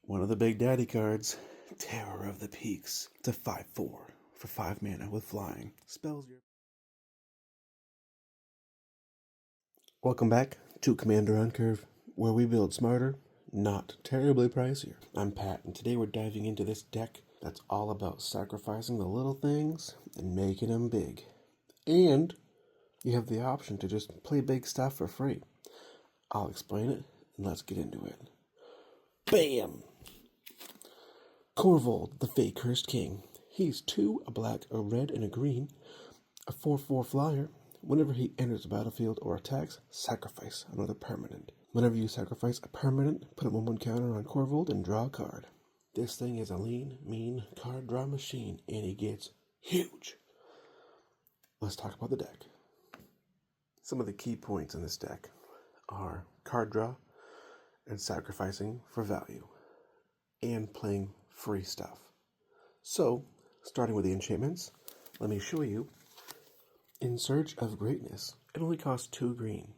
One of the Big Daddy cards, Terror of the Peaks. It's a 5/4 for 5 mana with flying. Spells your... Welcome back to Commander on Curve, where we build smarter, not terribly pricier. I'm Pat, and today we're diving into this deck that's all about sacrificing the little things and making them big. And you have the option to just play big stuff for free. I'll explain it, and let's get into it. Bam! Korvold, the Fae Cursed King. He's 2, a black, a red, and a green, a 4/4 flyer. Whenever he enters the battlefield or attacks, sacrifice another permanent. Whenever you sacrifice a permanent, put a 1/1 counter on Korvold and draw a card. This thing is a lean, mean card draw machine, and he gets huge. Let's talk about the deck. Some of the key points in this deck are card draw and sacrificing for value, and playing free stuff. So, starting with the enchantments, let me show you. In Search of Greatness, it only costs 2 green.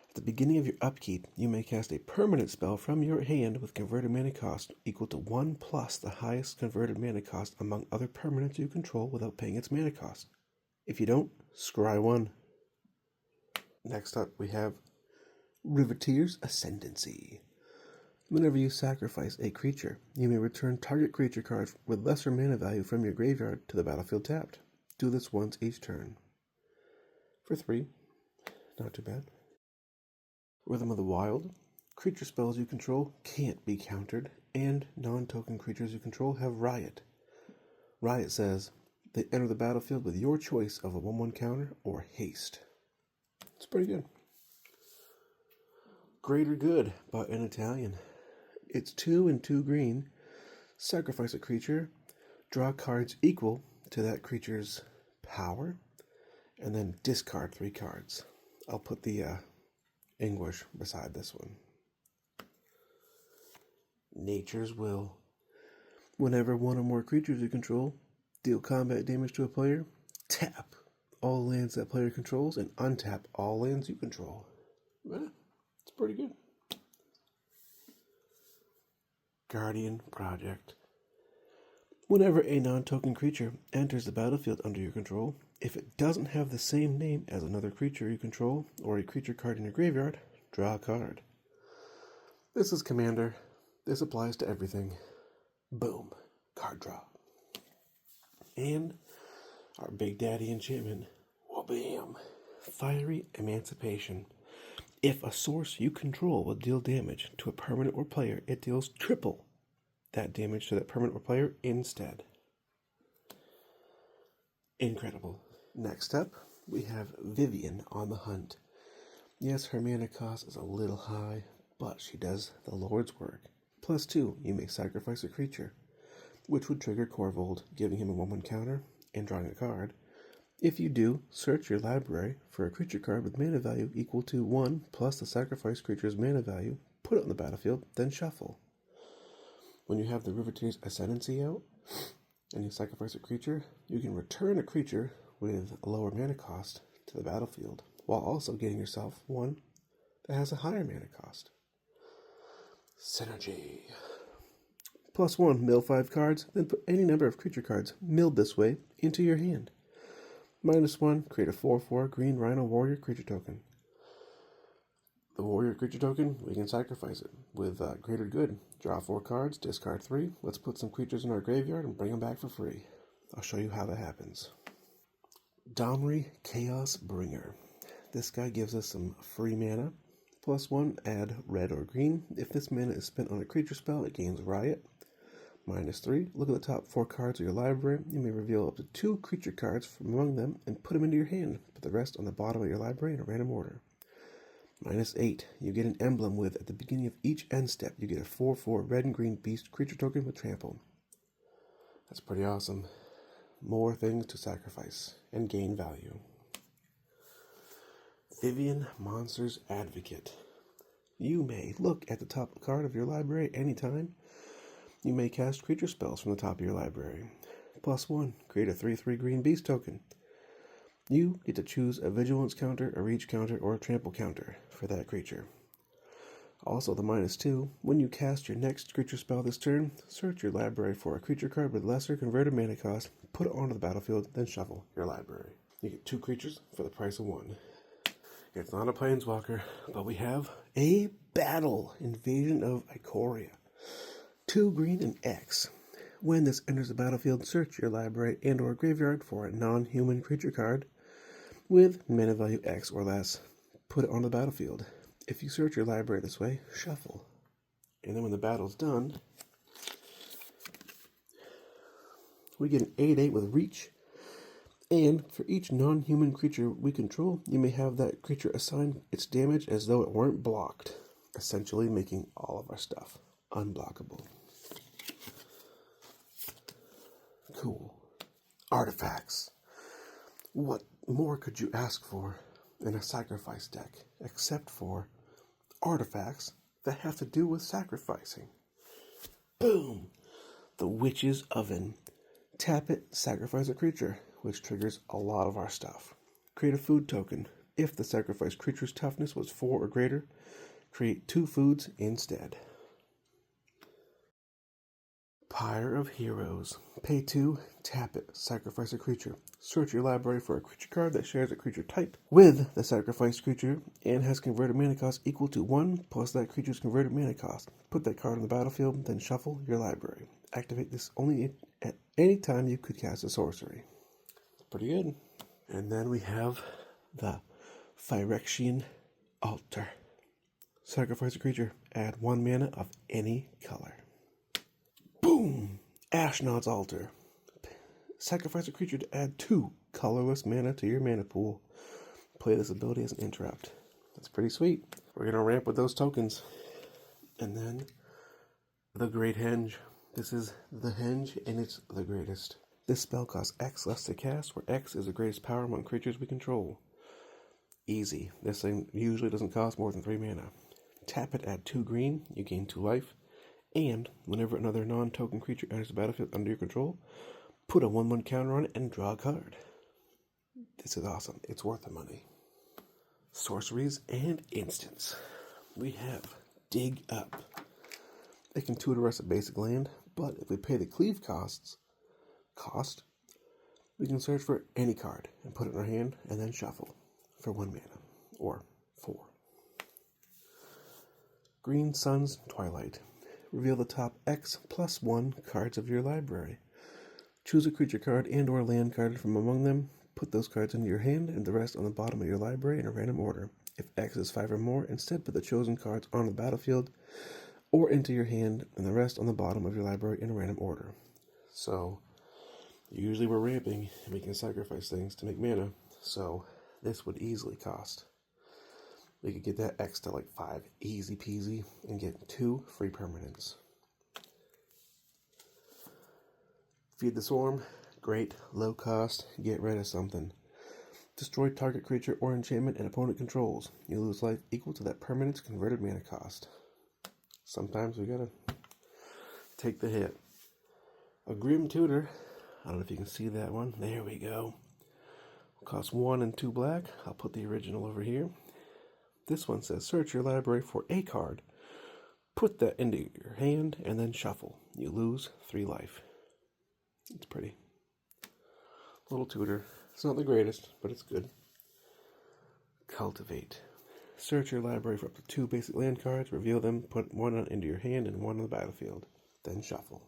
At the beginning of your upkeep, you may cast a permanent spell from your hand with converted mana cost equal to 1 plus the highest converted mana cost among other permanents you control without paying its mana cost. If you don't, scry 1. Next up, we have Riveteer's Ascendancy. Whenever you sacrifice a creature, you may return target creature cards with lesser mana value from your graveyard to the battlefield tapped. Do this once each turn. For 3, not too bad. Rhythm of the Wild. Creature spells you control can't be countered, and non-token creatures you control have Riot. Riot says they enter the battlefield with your choice of a 1/1 counter or haste. It's pretty good. Greater Good, but in Italian. It's 2 and 2 green. Sacrifice a creature, draw cards equal to that creature's power, and then discard 3 cards. I'll put the English beside this one. Nature's Will. Whenever one or more creatures you control deal combat damage to a player, tap all lands that player controls and untap all lands you control. Well, it's pretty good. Guardian Project. Whenever a non-token creature enters the battlefield under your control, if it doesn't have the same name as another creature you control or a creature card in your graveyard, draw a card. This is Commander. This applies to everything. Boom. Card draw. And our Big Daddy enchantment. Wha-bam. Fiery Emancipation. If a source you control will deal damage to a permanent or player, it deals triple that damage to that permanent or player instead. Incredible. Next up, we have Vivian on the Hunt. Yes, her mana cost is a little high, but she does the Lord's work. Plus 2, you may sacrifice a creature, which would trigger Korvold, giving him a 1/1 counter and drawing a card. If you do, search your library for a creature card with mana value equal to 1 plus the sacrifice creature's mana value, put it on the battlefield, then shuffle. When you have the Riveteer's Ascendancy out, and you sacrifice a creature, you can return a creature with a lower mana cost to the battlefield, while also getting yourself one that has a higher mana cost. Synergy. Plus 1, mill 5 cards, then put any number of creature cards milled this way into your hand. Minus 1, create a 4/4 green Rhino Warrior creature token. The Warrior creature token, we can sacrifice it with Greater Good. Draw 4 cards, discard 3. Let's put some creatures in our graveyard and bring them back for free. I'll show you how that happens. Domri Chaos Bringer. This guy gives us some free mana. Plus 1, add red or green. If this mana is spent on a creature spell, it gains Riot. Minus 3, look at the top 4 cards of your library. You may reveal up to 2 creature cards from among them and put them into your hand. Put the rest on the bottom of your library in a random order. Minus 8, you get an emblem with, at the beginning of each end step, you get a 4/4 red and green beast creature token with trample. That's pretty awesome. More things to sacrifice and gain value. Vivian Monster's Advocate. You may look at the top card of your library anytime. You may cast creature spells from the top of your library. Plus 1, create a 3/3 green beast token. You get to choose a vigilance counter, a reach counter, or a trample counter for that creature. Also, the -2, when you cast your next creature spell this turn, search your library for a creature card with lesser converted mana cost, put it onto the battlefield, then shuffle your library. You get 2 creatures for the price of 1. It's not a planeswalker, but we have a battle, Invasion of Ikoria. 2 green and X. When this enters the battlefield, search your library and or graveyard for a non-human creature card with mana value X or less. Put it on the battlefield. If you search your library this way, shuffle. And then when the battle's done, we get an 8/8 with reach. And for each non-human creature we control, you may have that creature assign its damage as though it weren't blocked, essentially making all of our stuff unblockable. Cool. Artifacts. What more could you ask for in a sacrifice deck, except for artifacts that have to do with sacrificing? Boom! The Witch's Oven. Tap it, sacrifice a creature, which triggers a lot of our stuff. Create a food token. If the sacrificed creature's toughness was 4 or greater, create 2 foods instead. Pyre of Heroes. Pay 2, tap it, sacrifice a creature. Search your library for a creature card that shares a creature type with the sacrificed creature and has converted mana cost equal to 1 plus that creature's converted mana cost. Put that card on the battlefield, then shuffle your library. Activate this only at any time you could cast a sorcery. Pretty good. And then we have the Phyrexian Altar. Sacrifice a creature. Add 1 mana of any color. Boom! Ashnod's Altar. Sacrifice a creature to add 2 colorless mana to your mana pool. Play this ability as an interrupt. That's pretty sweet. We're going to ramp with those tokens. And then the Great Henge. This is the Henge, and it's the greatest. This spell costs X less to cast, where X is the greatest power among creatures we control. Easy. This thing usually doesn't cost more than 3 mana. Tap it, add 2 green, you gain 2 life. And whenever another non-token creature enters the battlefield under your control, put a 1/1 counter on it and draw a card. This is awesome. It's worth the money. Sorceries and instants. We have Dig Up. It can tutor us a basic land, but if we pay the cleave cost, we can search for any card and put it in our hand and then shuffle for 1 mana, or 4. Green Sun's Twilight. Reveal the top X plus 1 cards of your library. Choose a creature card and or land card from among them. Put those cards into your hand and the rest on the bottom of your library in a random order. If X is 5 or more, instead put the chosen cards on the battlefield or into your hand and the rest on the bottom of your library in a random order. So, usually we're ramping and we can sacrifice things to make mana, so this would easily cost. We could get that X to like 5, easy peasy, and get 2 free permanents. Feed the Swarm, great, low cost, get rid of something. Destroy target creature or enchantment and opponent controls. You lose life equal to that permanent's converted mana cost. Sometimes we gotta take the hit. A Grim Tutor, I don't know if you can see that one, there we go. Cost 1 and 2 black, I'll put the original over here. This one says, search your library for a card. Put that into your hand and then shuffle. You lose 3 life. It's pretty. Little tutor. It's not the greatest, but it's good. Cultivate. Search your library for up to 2 basic land cards. Reveal them. Put 1 into your hand and 1 on the battlefield. Then shuffle.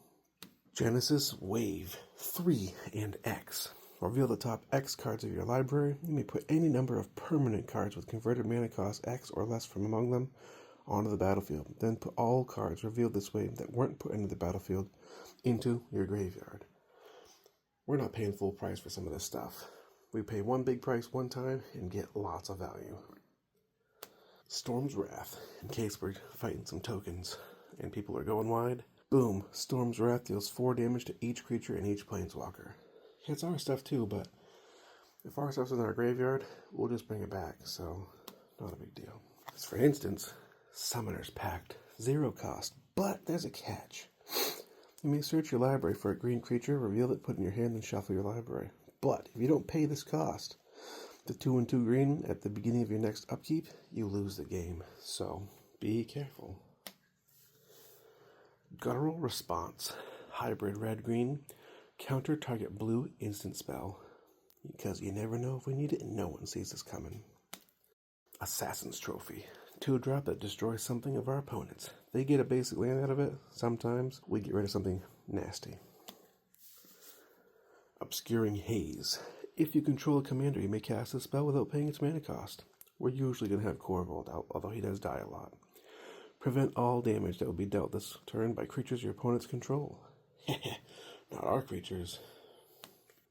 Genesis Wave. 3 and X. Reveal the top X cards of your library. You may put any number of permanent cards with converted mana cost X or less from among them onto the battlefield. Then put all cards revealed this way that weren't put into the battlefield into your graveyard. We're not paying full price for some of this stuff. We pay one big price one time and get lots of value. Storm's Wrath. In case we're fighting some tokens and people are going wide. Boom. Storm's Wrath deals 4 damage to each creature and each planeswalker. It's our stuff too, but if our stuff's in our graveyard, we'll just bring it back, so not a big deal. As for instance, Summoner's Pact. 0 cost, but there's a catch. You may search your library for a green creature, reveal it, put it in your hand, and shuffle your library. But if you don't pay this cost, the 2 and 2 green at the beginning of your next upkeep, you lose the game. So Be careful. Guttural Response. Hybrid red-green. Counter target blue instant spell. Because you never know if we need it and no one sees us coming. Assassin's Trophy. 2-drop that destroys something of our opponents. They get a basic land out of it. Sometimes we get rid of something nasty. Obscuring Haze. If you control a commander, you may cast a spell without paying its mana cost. We're usually going to have Korvold out, although he does die a lot. Prevent all damage that will be dealt this turn by creatures your opponents control. Not our creatures.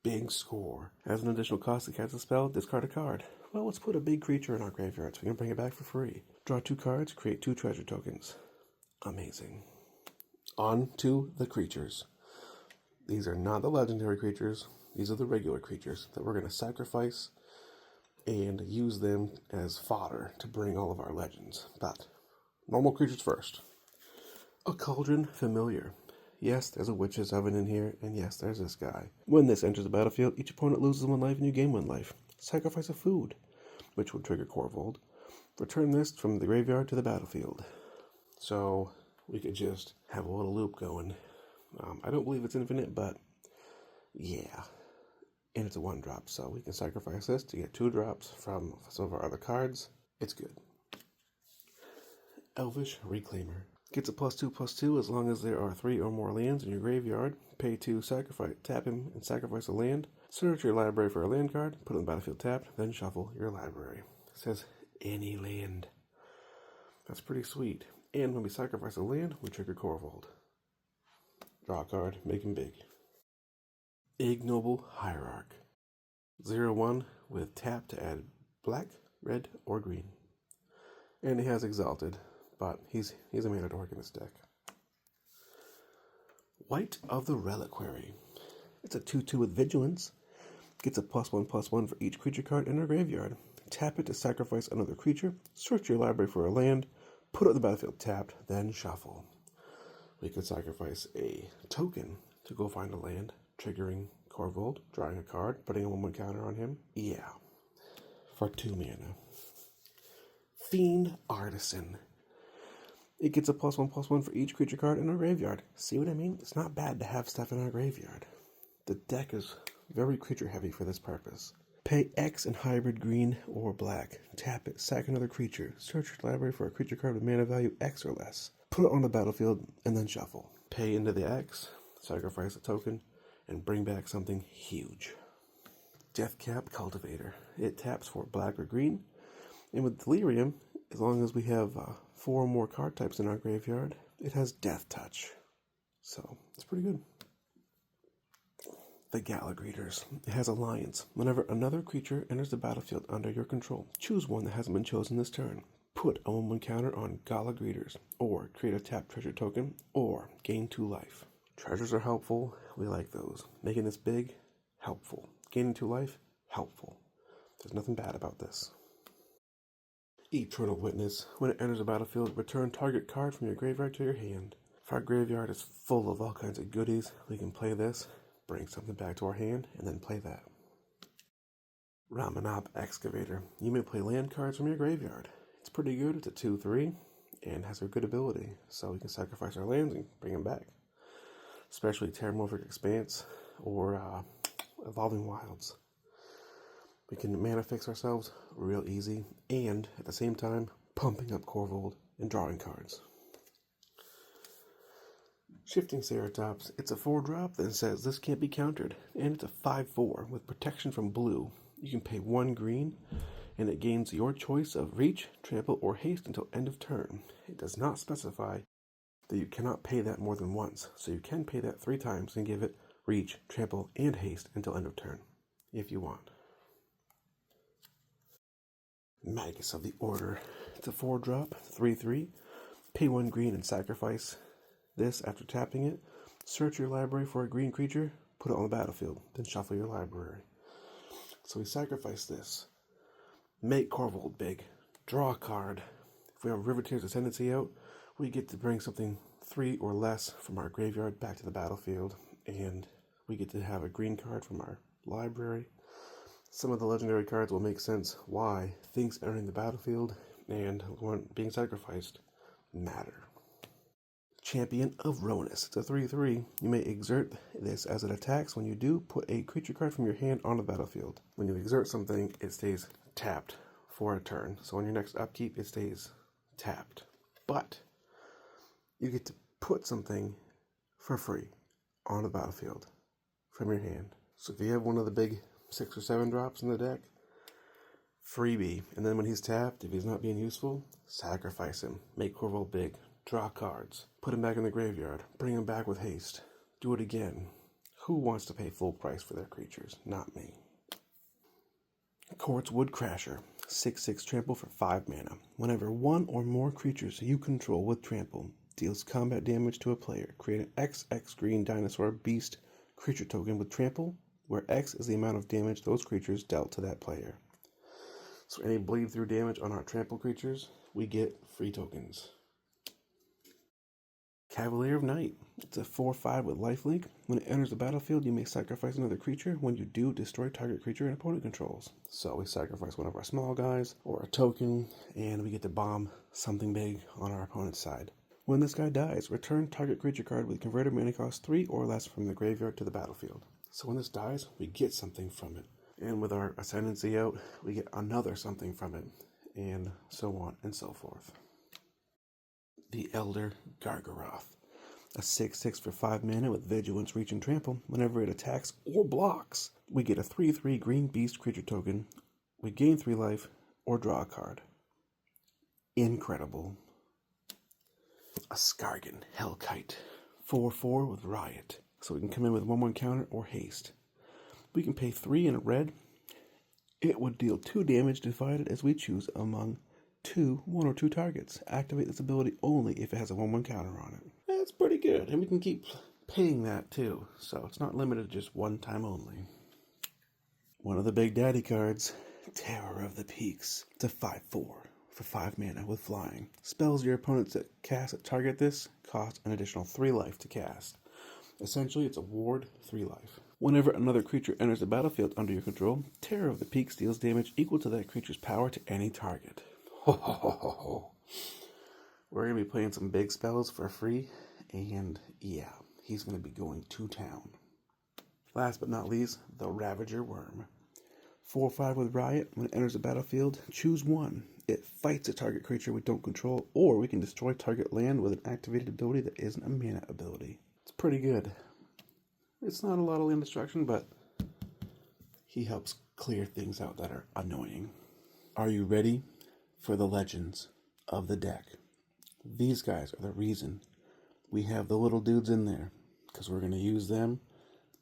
Big Score. As an additional cost to cast a spell, discard a card. Well, let's put a big creature in our graveyard so we can bring it back for free. Draw 2 cards, create 2 treasure tokens. Amazing. On to the creatures. These are not the legendary creatures. These are the regular creatures that we're going to sacrifice and use them as fodder to bring all of our legends. But normal creatures first. A Cauldron Familiar. Yes, there's a Witch's Oven in here, and yes, there's this guy. When this enters the battlefield, each opponent loses 1 life and you gain 1 life. Sacrifice a food, which would trigger Korvold. Return this from the graveyard to the battlefield. So we could just have a little loop going. I don't believe it's infinite, but yeah. And it's a 1-drop, so we can sacrifice this to get 2 drops from some of our other cards. It's good. Elvish Reclaimer. Gets a +2/+2 as long as there are 3 or more lands in your graveyard. Pay 2, sacrifice, tap him, and sacrifice a land. Search your library for a land card, put it on the battlefield tapped, then shuffle your library. It says any land. That's pretty sweet. And when we sacrifice a land, we trigger Korvold. Draw a card, make him big. Ignoble Hierarch. 0/1 with tap to add black, red, or green. And he has Exalted, but he's a mana dork in this deck. White of the Reliquary. It's a 2/2 with Vigilance. Gets a +1/+1 for each creature card in our graveyard. Tap it to sacrifice another creature. Search your library for a land. Put it on the battlefield tapped, then shuffle. We could sacrifice a token to go find a land, triggering Korvold, drawing a card, putting a 1/1 counter on him. Yeah. For 2 mana. Fiend Artisan. It gets a +1/+1 for each creature card in our graveyard. See what I mean? It's not bad to have stuff in our graveyard. The deck is very creature heavy for this purpose. Pay X in hybrid green or black. Tap it, sack another creature. Search your library for a creature card with mana value X or less. Put it on the battlefield and then shuffle. Pay into the X, sacrifice a token, and bring back something huge. Deathcap Cultivator. It taps for black or green. And with Delirium, as long as we have 4 or more card types in our graveyard, it has Death Touch. So, it's pretty good. The Gallagreators. It has Alliance. Whenever another creature enters the battlefield under your control, choose one that hasn't been chosen this turn. Put a 1/1 counter on Gallagreators, or create a tapped treasure token, or gain 2 life. Treasures are helpful. We like those. Making this big, helpful. Gaining 2 life, helpful. There's nothing bad about this. Eternal Witness. When it enters the battlefield, return target card from your graveyard to your hand. If our graveyard is full of all kinds of goodies, we can play this, bring something back to our hand, and then play that. Ramanop Excavator. You may play land cards from your graveyard. It's pretty good. It's a 2/3 and has a good ability, so we can sacrifice our lands and bring them back. Especially Terramorphic Expanse or Evolving Wilds. We can mana fix ourselves real easy, and at the same time, pumping up Korvold and drawing cards. Shifting Ceratops. It's a 4-drop that says this can't be countered, and it's a 5/4 with protection from blue. You can pay 1 green, and it gains your choice of reach, trample, or haste until end of turn. It does not specify that you cannot pay that more than once, so you can pay that 3 times and give it reach, trample, and haste until end of turn, if you want. Magus of the Order. It's a 4-drop, 3/3. Pay 1 green and sacrifice this after tapping it. Search your library for a green creature, put it on the battlefield, then shuffle your library. So we sacrifice this. Make Korvold big. Draw a card. If we have Riveteer's Ascendancy out, we get to bring something 3 or less from our graveyard back to the battlefield, and we get to have a green card from our library. Some of the legendary cards will make sense why things entering the battlefield and being sacrificed. matter. Champion of Menace. It's a 3/3. You may exert this as it attacks. When you do, put a creature card from your hand on the battlefield. When you exert something, it stays tapped for a turn. So on your next upkeep, it stays tapped. But you get to put something for free on the battlefield from your hand. So if you have one of the big 6 or 7 drops in the deck, freebie. And then when he's tapped, if he's not being useful, sacrifice him. Make Korvold big. Draw cards. Put him back in the graveyard. Bring him back with haste. Do it again. Who wants to pay full price for their creatures? Not me. Korvold Crasher. 6/6 trample for 5 mana. Whenever one or more creatures you control with trample deals combat damage to a player, create an XX green dinosaur beast creature token with trample, where X is the amount of damage those creatures dealt to that player. So any bleed through damage on our trample creatures, we get free tokens. Cavalier of Night. It's a 4/5 with lifelink. When it enters the battlefield, you may sacrifice another creature. When you do, destroy target creature an opponent controls. So we sacrifice one of our small guys or a token, and we get to bomb something big on our opponent's side. When this guy dies, return target creature card with converted mana cost 3 or less from the graveyard to the battlefield. So when this dies, we get something from it. And with our Ascendancy out, we get another something from it, and so on and so forth. The Elder Gargaroth. A 6/6 for 5 mana with Vigilance, Reach, and Trample. Whenever it attacks or blocks, we get a 3/3 green beast creature token. We gain 3 life or draw a card. Incredible. A Skargan Hellkite. 4/4 with Riot. So we can come in with 1/1 counter or haste. We can pay 3 in a red. It would deal 2 damage divided as we choose among 1 or 2 targets. Activate this ability only if it has a 1/1 counter on it. That's pretty good, and we can keep paying that too, so it's not limited to just one time only. One of the big daddy cards, Terror of the Peaks. It's a 5/4 for 5 mana with flying. Spells your opponents that cast at target this cost an additional 3 life to cast. Essentially, it's a ward 3 life. Whenever another creature enters the battlefield under your control, Terror of the Peaks deals damage equal to that creature's power to any target. Ho ho ho ho ho. We're going to be playing some big spells for free, and yeah, he's going to be going to town. Last but not least, the Ravager Worm. 4/5 with Riot. When it enters the battlefield, choose one. It fights a target creature we don't control, or we can destroy target land with an activated ability that isn't a mana ability. It's pretty good. It's not a lot of land destruction, but he helps clear things out that are annoying. Are you ready for the legends of the deck? These guys are the reason we have the little dudes in there, because we're going to use them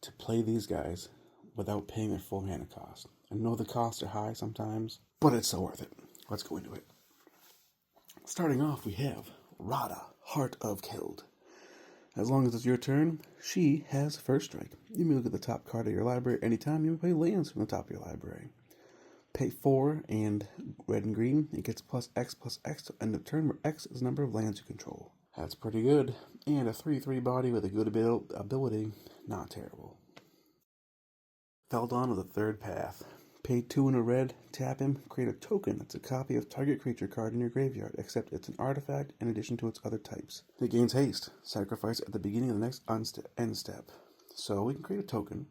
to play these guys without paying their full mana cost. I know the costs are high sometimes, but it's so worth it. Let's go into it. Starting off, we have Rada, Heart of Killed. As long as it's your turn, she has first strike. You may look at the top card of your library anytime. You may play lands from the top of your library. Pay 4 and red and green. It gets +X to end of turn, where X is the number of lands you control. That's pretty good. And a 3/3 body with a good ability. Not terrible. Feldon with a third path. Pay 2 and a red, tap him, create a token that's a copy of target creature card in your graveyard, except it's an artifact in addition to its other types. It gains haste. Sacrifice at the beginning of the next end step. So we can create a token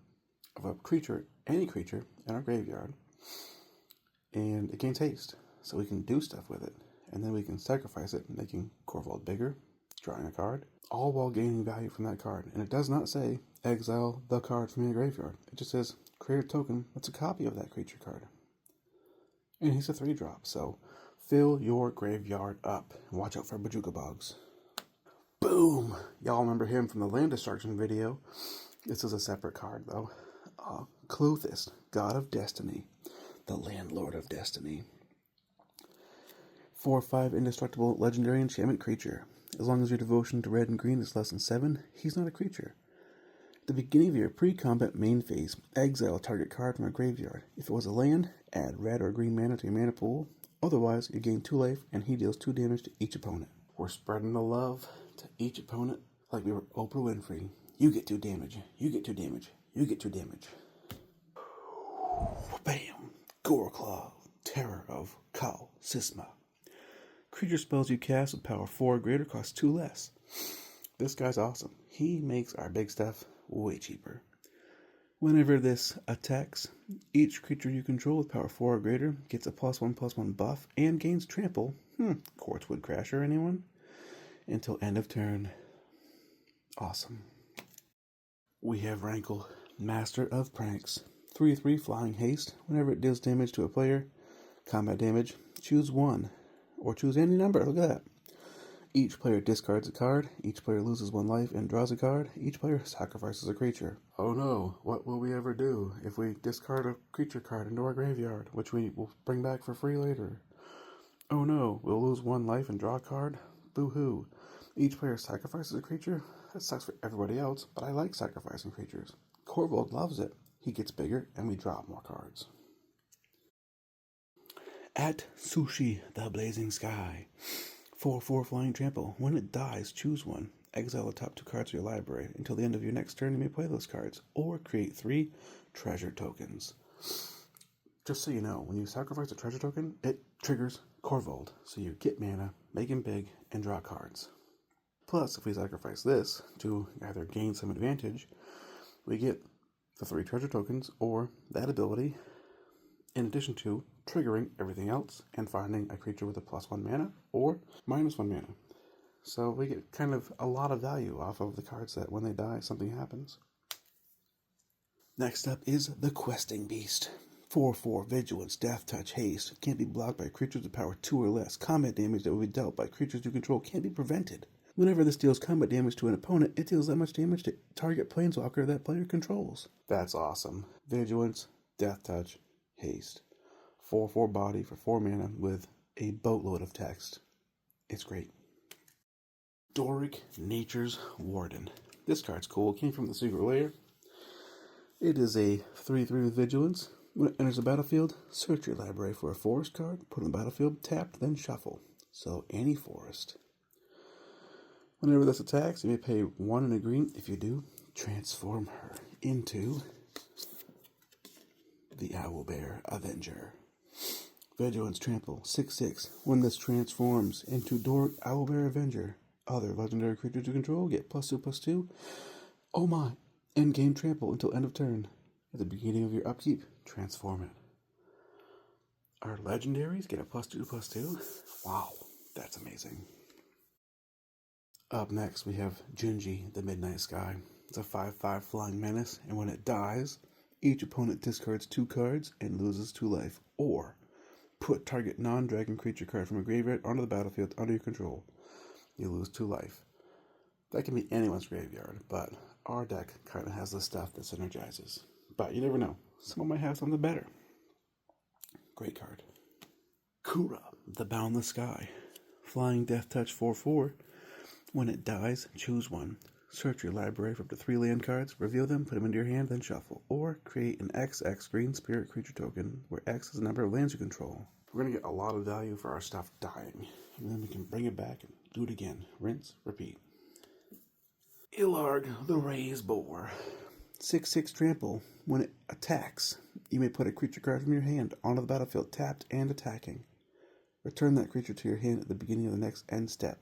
of a creature, any creature, in our graveyard. And it gains haste, so we can do stuff with it. And then we can sacrifice it, making Korvold bigger, drawing a card, all while gaining value from that card. And it does not say, exile the card from your graveyard. It just says, create a token that's a copy of that creature card. And he's a 3-drop, so fill your graveyard up. And watch out for Bajuka Bogs. Boom! Y'all remember him from the land destruction video. This is a separate card, though. Clothis, God of Destiny. The Landlord of Destiny. 4/5 indestructible legendary enchantment creature. As long as your devotion to red and green is less than 7, he's not a creature. At the beginning of your pre-combat main phase, exile a target card from a graveyard. If it was a land, add red or green mana to your mana pool. Otherwise, you gain 2 life and he deals 2 damage to each opponent. We're spreading the love to each opponent like we were Oprah Winfrey. You get 2 damage. You get 2 damage. You get 2 damage. Bam! Goreclaw, Terror of Kal Sisma. Creature spells you cast with power 4 or greater cost 2 less. This guy's awesome. He makes our big stuff way cheaper. Whenever this attacks, each creature you control with power 4 or greater gets a +1/+1 buff and gains trample. Quartzwood Crasher, anyone? Until end of turn. Awesome. We have Rankle, Master of Pranks. 3/3 flying haste. Whenever it deals damage to a player, combat damage, choose one. Or choose any number. Look at that. Each player discards a card. Each player loses 1 life and draws a card. Each player sacrifices a creature. Oh no, what will we ever do if we discard a creature card into our graveyard, which we will bring back for free later? Oh no, we'll lose 1 life and draw a card? Boo-hoo. Each player sacrifices a creature? That sucks for everybody else, but I like sacrificing creatures. Korvold loves it. He gets bigger and we draw more cards. At Sushi, the Blazing Sky. 4/4 flying trample. When it dies, choose one. Exile the top 2 cards of your library. Until the end of your next turn, you may play those cards. Or create 3 treasure tokens. Just so you know, when you sacrifice a treasure token, it triggers Korvold. So you get mana, make him big, and draw cards. Plus, if we sacrifice this to either gain some advantage, we get the 3 treasure tokens or that ability, in addition to triggering everything else and finding a creature with a +1 mana or -1 mana. So we get kind of a lot of value off of the cards that when they die, something happens. Next up is the Questing Beast. 4/4 Vigilance, Death Touch, Haste. Can't be blocked by creatures with power 2 or less. Combat damage that will be dealt by creatures you control can't be prevented. Whenever this deals combat damage to an opponent, it deals that much damage to target planeswalker that player controls. That's awesome. Vigilance, Death Touch, Haste. 4/4 body for 4 mana with a boatload of text. It's great. Doric, Nature's Warden. This card's cool. It came from the Secret Lair. It is a 3/3 with Vigilance. When it enters the battlefield, search your library for a forest card, put it on the battlefield, tapped, then shuffle. So any forest. Whenever this attacks, you may pay 1 and a green. If you do, transform her into the Owlbear Avenger. Vigilance Trample, 6/6. When this transforms into Doric Owlbear Avenger, other legendary creatures you control get +2/+2. Oh my! Endgame Trample until end of turn. At the beginning of your upkeep, transform it. Our legendaries get a +2/+2. Wow, that's amazing. Up next, we have Junji, the Midnight Sky. It's a 5/5 flying menace, and when it dies, each opponent discards 2 cards and loses 2 life. Or, put target non-dragon creature card from a graveyard onto the battlefield under your control. You lose 2 life. That can be anyone's graveyard, but our deck kind of has the stuff that synergizes. But you never know. Someone might have something better. Great card. Kura, the Boundless Sky. Flying Death Touch 4/4. When it dies, choose one. Search your library for up to 3 land cards, reveal them, put them into your hand, then shuffle. Or create an XX green spirit creature token, where X is the number of lands you control. We're going to get a lot of value for our stuff dying. And then we can bring it back and do it again. Rinse, repeat. Ilarg, the Raised Boar. 6/6 trample. When it attacks, you may put a creature card from your hand onto the battlefield, tapped and attacking. Return that creature to your hand at the beginning of the next end step.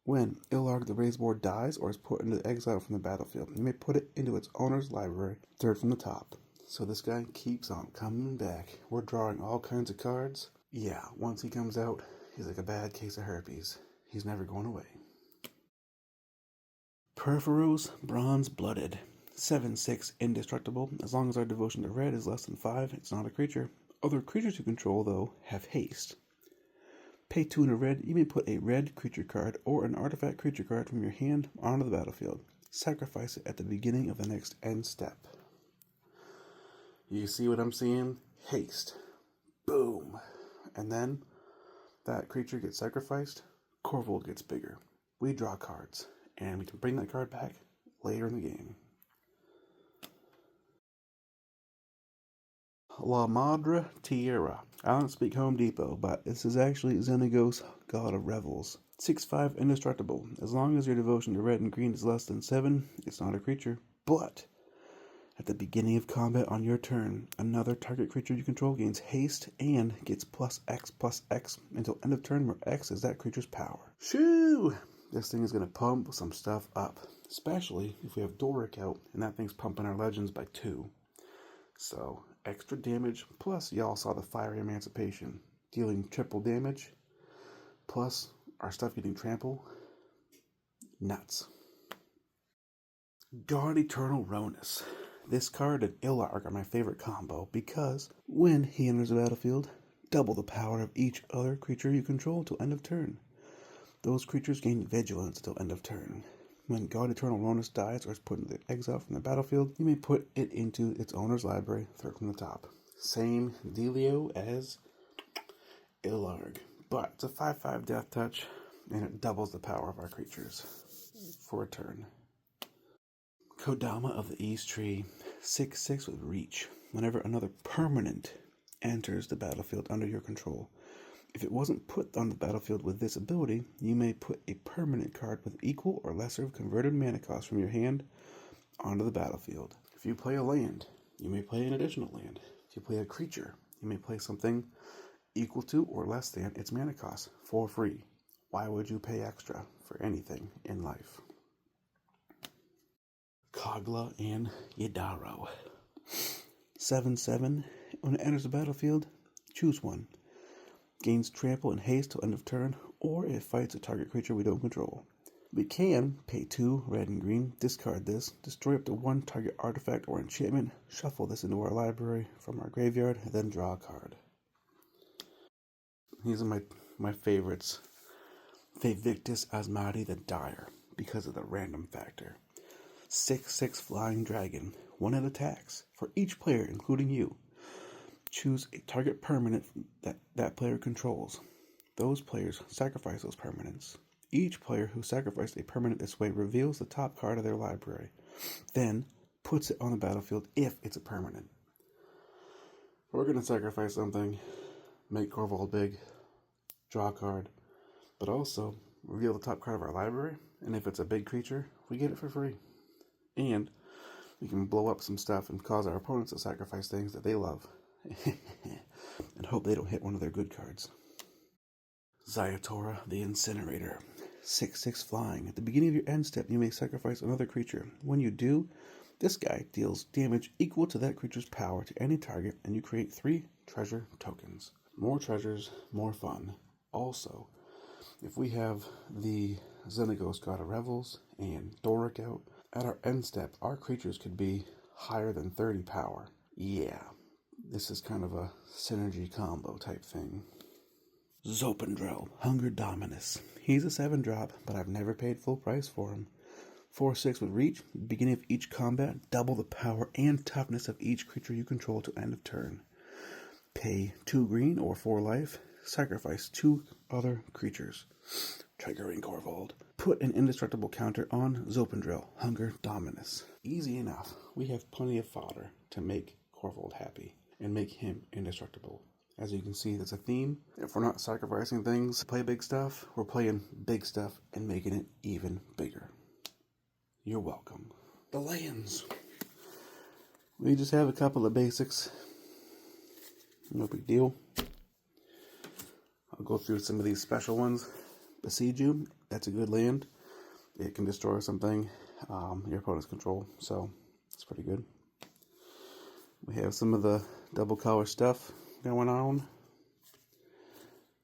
When Ilarg the Raised Boar dies or is put into exile from the battlefield, you may put it into its owner's library, 3rd from the top. So this guy keeps on coming back. We're drawing all kinds of cards. Yeah, once he comes out, he's like a bad case of herpes. He's never going away. Perforos, Bronze Blooded. 7/6 indestructible. As long as our devotion to red is less than 5, it's not a creature. Other creatures you control, though, have haste. Pay 2 in a red, you may put a red creature card or an artifact creature card from your hand onto the battlefield. Sacrifice it at the beginning of the next end step. You see what I'm seeing? Haste. Boom. And then that creature gets sacrificed. Korvold gets bigger. We draw cards, and we can bring that card back later in the game. La Madre Tierra. I don't speak Home Depot, but this is actually Xenagos, God of Revels. 6/5 indestructible. As long as your devotion to red and green is less than 7, it's not a creature. But At the beginning of combat on your turn, another target creature you control gains haste and gets +X until end of turn, where X is that creature's power. Shoo! This thing is going to pump some stuff up, especially if we have Doric out, and that thing's pumping our legends by 2. So, extra damage, plus y'all saw the Fiery Emancipation, dealing triple damage, plus our stuff getting trampled. Nuts. God Eternal Ronus. This card and Ilarg are my favorite combo because when he enters the battlefield, double the power of each other creature you control till end of turn. Those creatures gain vigilance till end of turn. When God Eternal Ronus dies or is put into exile from the battlefield, you may put it into its owner's library, third from the top. Same dealio as Ilarg, but it's a 5/5 death touch, and it doubles the power of our creatures for a turn. Kodama of the East Tree, 6/6 with reach. Whenever another permanent enters the battlefield under your control, if it wasn't put on the battlefield with this ability, you may put a permanent card with equal or lesser converted mana cost from your hand onto the battlefield. If you play a land, you may play an additional land. If you play a creature, you may play something equal to or less than its mana cost for free. Why would you pay extra for anything in life? Kogla and Yadaro. 7/7. When it enters the battlefield, choose one. Gains trample and haste till end of turn, or it fights a target creature we don't control. We can pay 2 red and green, discard this, destroy up to 1 target artifact or enchantment, shuffle this into our library from our graveyard, and then draw a card. These are my favorites. Fae Victus Asmati the Dire, because of the random factor. 6/6 Flying Dragon, 1 hit attacks for each player, including you. Choose a target permanent that player controls. Those players sacrifice those permanents. Each player who sacrificed a permanent this way reveals the top card of their library, then puts it on the battlefield if it's a permanent. We're going to sacrifice something, make Korvold big, draw a card, but also reveal the top card of our library, and if it's a big creature, we get it for free. And we can blow up some stuff and cause our opponents to sacrifice things that they love. And hope they don't hit one of their good cards. Zayatora the Incinerator. 6/6 Flying. At the beginning of your end step, you may sacrifice another creature. When you do, this guy deals damage equal to that creature's power to any target, and you create 3 treasure tokens. More treasures, more fun. Also, if we have the Xenagos God of Revels and Doric out, at our end step, our creatures could be higher than 30 power. Yeah, this is kind of a synergy combo type thing. Zopendrel, Hunger Dominus. He's a 7-drop, but I've never paid full price for him. 4/6 with reach. Beginning of each combat, double the power and toughness of each creature you control to end of turn. Pay 2 green or 4 life. Sacrifice 2 other creatures. Triggering Korvold. Put an indestructible counter on Zopendrel, Hunger Dominus. Easy enough. We have plenty of fodder to make Korvold happy and make him indestructible. As you can see, there's a theme. If we're not sacrificing things to play big stuff, we're playing big stuff and making it even bigger. You're welcome. The lands. We just have a couple of basics. No big deal. I'll go through some of these special ones. Besiege You, that's a good land. It can destroy something your opponent's control, so it's pretty good. We have some of the double color stuff going on.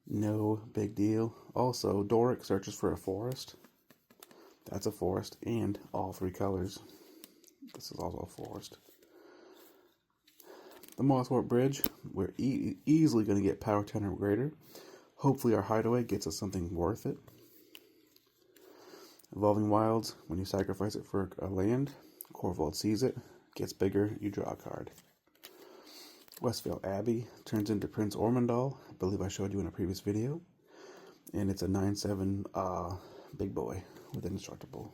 No big deal. Also, Doric searches for a forest. That's a forest, and all 3 colors. This is also a forest. The Mosswort Bridge, we're easily going to get power 10 or greater. Hopefully our hideaway gets us something worth it. Evolving Wilds, when you sacrifice it for a land, Korvold sees it, gets bigger, you draw a card. Westvale Abbey turns into Prince Ormondal. I believe I showed you in a previous video. And it's a 9/7 big boy with indestructible.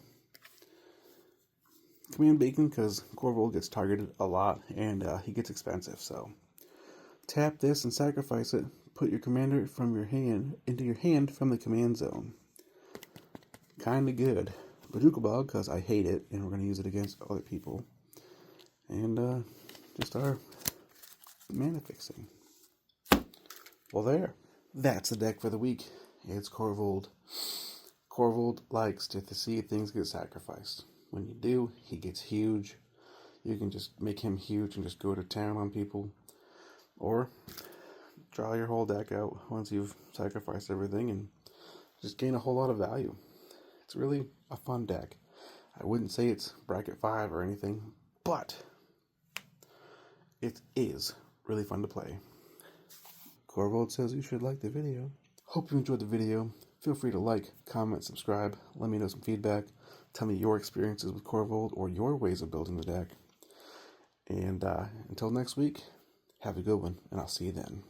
Command Beacon, because Korvold gets targeted a lot and he gets expensive, so tap this and sacrifice it. Put your commander from your hand into your hand from the command zone. Kinda good. Bajuka Bog, because I hate it, and we're going to use it against other people. and just our mana fixing. Well, that's the deck for the week. It's Korvold. Korvold likes to see things get sacrificed. When you do, he gets huge. You can just make him huge and just go to town on people. Or draw your whole deck out once you've sacrificed everything and just gain a whole lot of value. It's really a fun deck. I wouldn't say it's bracket 5 or anything, but it is really fun to play. Korvold says you should like the video. Hope you enjoyed the video. Feel free to like, comment, subscribe. Let me know some feedback. Tell me your experiences with Korvold or your ways of building the deck. And until next week, have a good one, and I'll see you then.